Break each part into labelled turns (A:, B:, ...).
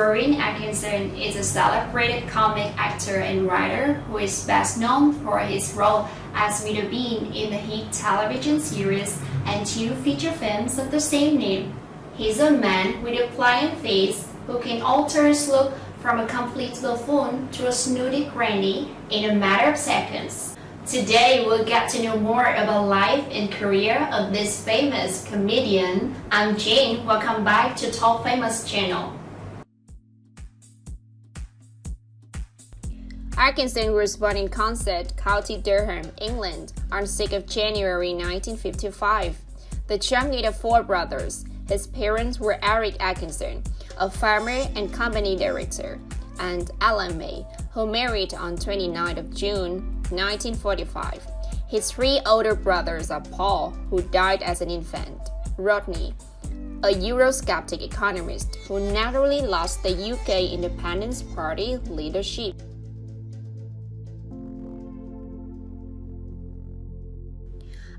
A: Rowan Atkinson is a celebrated comic actor and writer who is best known for his role as Mr.Bean in the hit television series and two feature films of the same name. He's a man with a pliant face who can alter his look from a complete buffoon to a snooty grandee in a matter of seconds. Today we'll get to know more about life and career of this famous comedian. I'm Jane. Welcome back to Top Famous channel.
B: Atkinson was born in Consett, County Durham, England, on 6th of January 1955. The youngest of four brothers. His parents were Eric Atkinson, a farmer and company director, and Ellen May, who married on 29th of June 1945. His three older brothers are Paul, who died as an infant, Rodney, a Eurosceptic economist who narrowly lost the UK Independence Party leadership.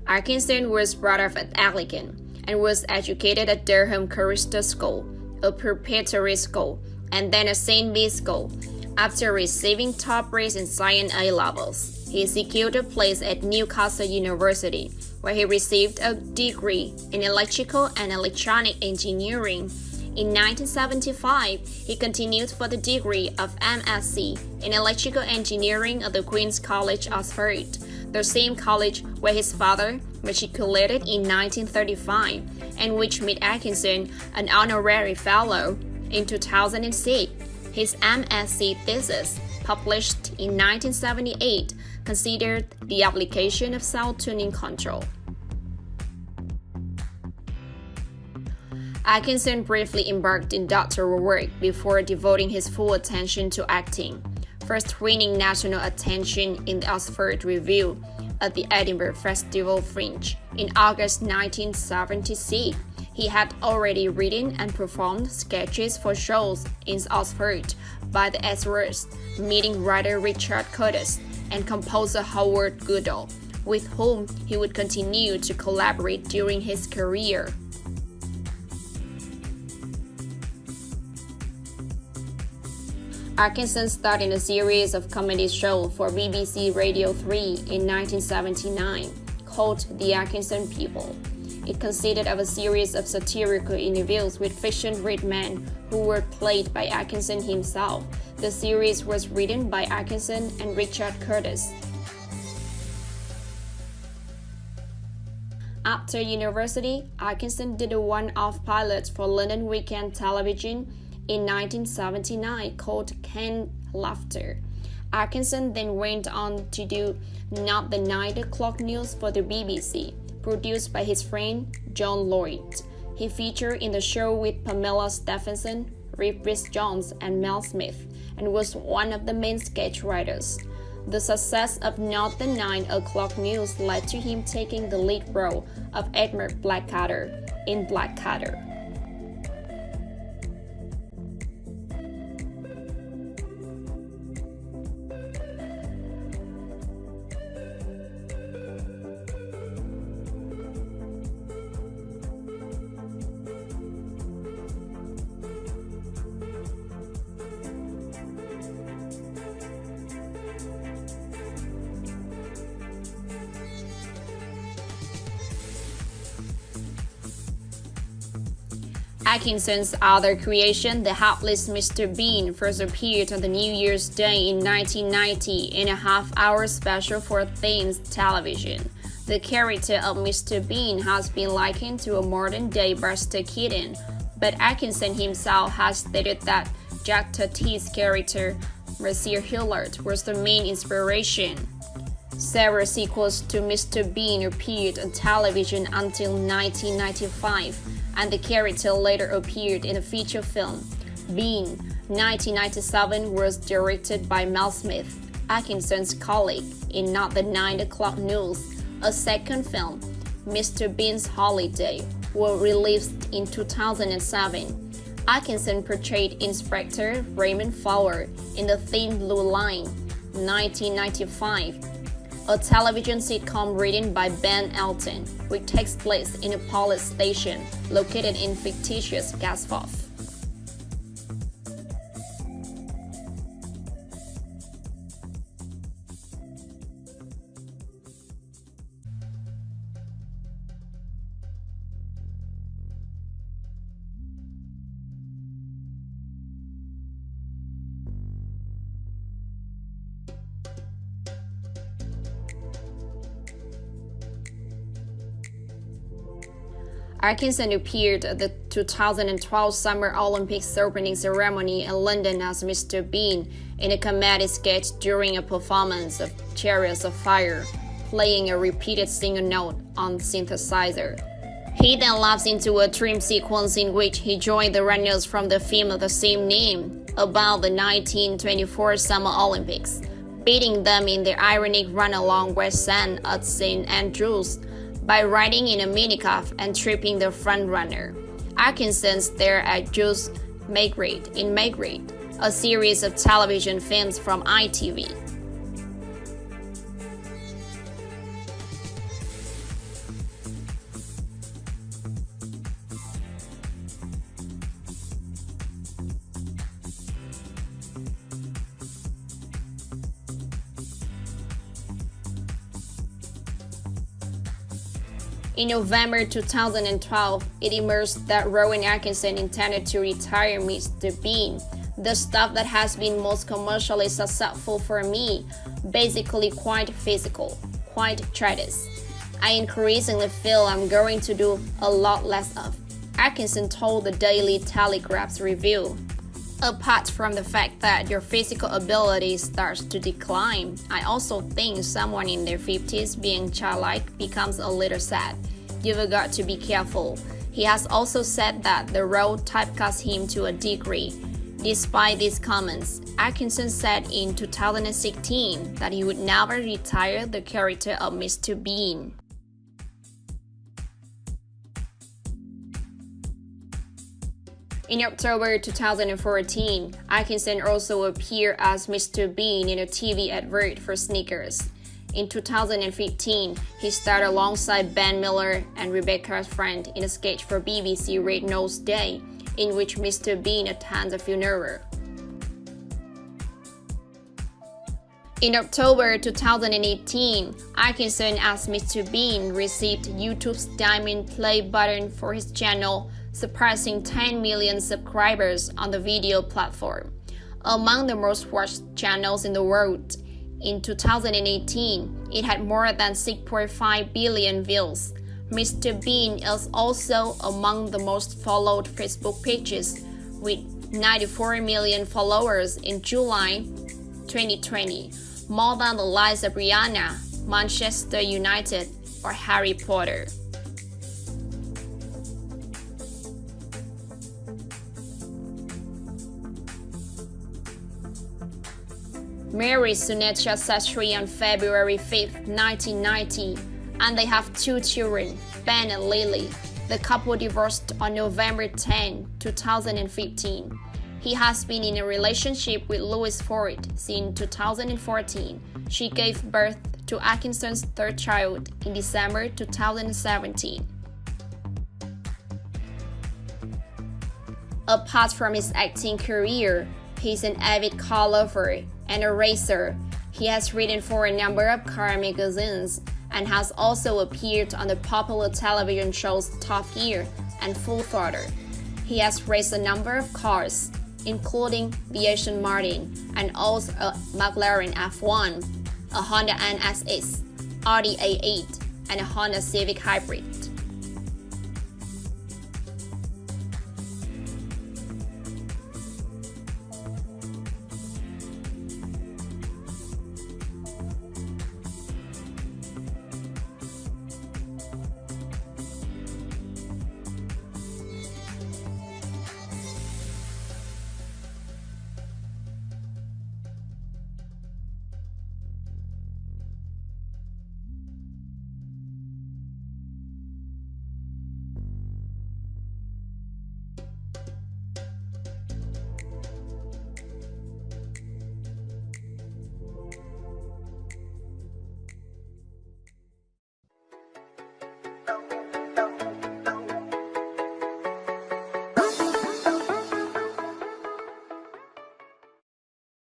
B: Atkinson was brought up at Anglican and was educated at Durham Chorister School, a preparatory school, and then at St. Bede's School. After receiving top grades in science A-levels, he secured a place at Newcastle University, where he received a degree in electrical and electronic engineering. In 1975, he continued for the degree of MSc in electrical engineering at the Queen's College, Oxford, the same college where his father matriculated in 1935, and which made Atkinson an honorary fellow in 2006. His MSc thesis, published in 1978, considered the application of sound tuning control. Atkinson briefly embarked in doctoral work before devoting his full attention to acting, first winning national attention in the Oxford Review at the Edinburgh Festival Fringe in August 1976. He had already written and performed sketches for shows in Oxford by the Edwards, meeting writer Richard Curtis and composer Howard Goodall, with whom he would continue to collaborate during his career. Atkinson starred in a series of comedy shows for BBC Radio 3 in 1979, called The Atkinson People. It consisted of a series of satirical interviews with fiction-read men who were played by Atkinson himself. The series was written by Atkinson and Richard Curtis. After university, Atkinson did a one-off pilot for London Weekend Television in 1979 called Canned Laughter. Atkinson then went on to do Not the 9 O'Clock News for the BBC, produced by his friend John Lloyd. He featured in the show with Pamela Stephenson, Rhys Jones, and Mel Smith, and was one of the main sketch writers. The success of Not the 9 O'Clock News led to him taking the lead role of Edmund Blackadder in Blackadder. Atkinson's other creation, the hapless Mr. Bean, first appeared on the New Year's Day in 1990 in a half-hour special for Thames Television. The character of Mr. Bean has been likened to a modern-day Buster Keaton, but Atkinson himself has stated that Jack Tutti's character, Monsieur Hillard, was the main inspiration. Several sequels to Mr. Bean appeared on television until 1995, and the character later appeared in a feature film. Bean, 1997, was directed by Mel Smith, Atkinson's colleague, in Not the 9 O'Clock News. A second film, Mr. Bean's Holiday, was released in 2007. Atkinson portrayed Inspector Raymond Fowler in The Thin Blue Line, 1995, a television sitcom written by Ben Elton, which takes place in a police station located in fictitious Gasforth. Atkinson appeared at the 2012 Summer Olympics opening ceremony in London as Mr. Bean in a comedy sketch during a performance of Chariots of Fire, playing a repeated single note on synthesizer. He then lapsed into a dream sequence in which he joined the runners from the film of the same name about the 1924 Summer Olympics, beating them in their ironic run along West End at St. Andrews by riding in a minicab and tripping the front runner. Atkinson starred at Jules Maigret in Maigret, a series of television films from ITV. In November 2012, it emerged that Rowan Atkinson intended to retire Mr. Bean, the stuff that has been most commercially successful for me, basically quite physical, quite treatise. I increasingly feel I'm going to do a lot less of, Atkinson told the Daily Telegraph's review. Apart from the fact that your physical ability starts to decline, I also think someone in their 50s being childlike becomes a little sad. You've got to be careful. He has also said that the role typecast him to a degree. Despite these comments, Atkinson said in 2016 that he would never retire the character of Mr. Bean. In October 2014, Atkinson also appeared as Mr. Bean in a TV advert for Snickers. In 2015, he starred alongside Ben Miller and Rebecca Friend in a sketch for BBC Red Nose Day, in which Mr. Bean attends a funeral. In October 2018, Atkinson as Mr. Bean received YouTube's Diamond Play button for his channel, surpassing 10 million subscribers on the video platform. Among the most watched channels in the world, in 2018, it had more than 6.5 billion views. Mr. Bean is also among the most followed Facebook pages, with 94 million followers in July 2020, more than the likes of Rihanna, Manchester United, or Harry Potter. Married Sunetra Sastry on February 5, 1990, and they have 2 children, Ben and Lily. The couple divorced on November 10, 2015. He has been in a relationship with Louise Ford since 2014. She gave birth to Atkinson's 3rd child in December 2017. Apart from his acting career, he's an avid car lover and a racer. He has written for a number of car magazines and has also appeared on the popular television shows Top Gear and Full Throttle. He has raced a number of cars, including the Aston Martin, and also a McLaren F1, a Honda NSX, Audi A8, and a Honda Civic Hybrid.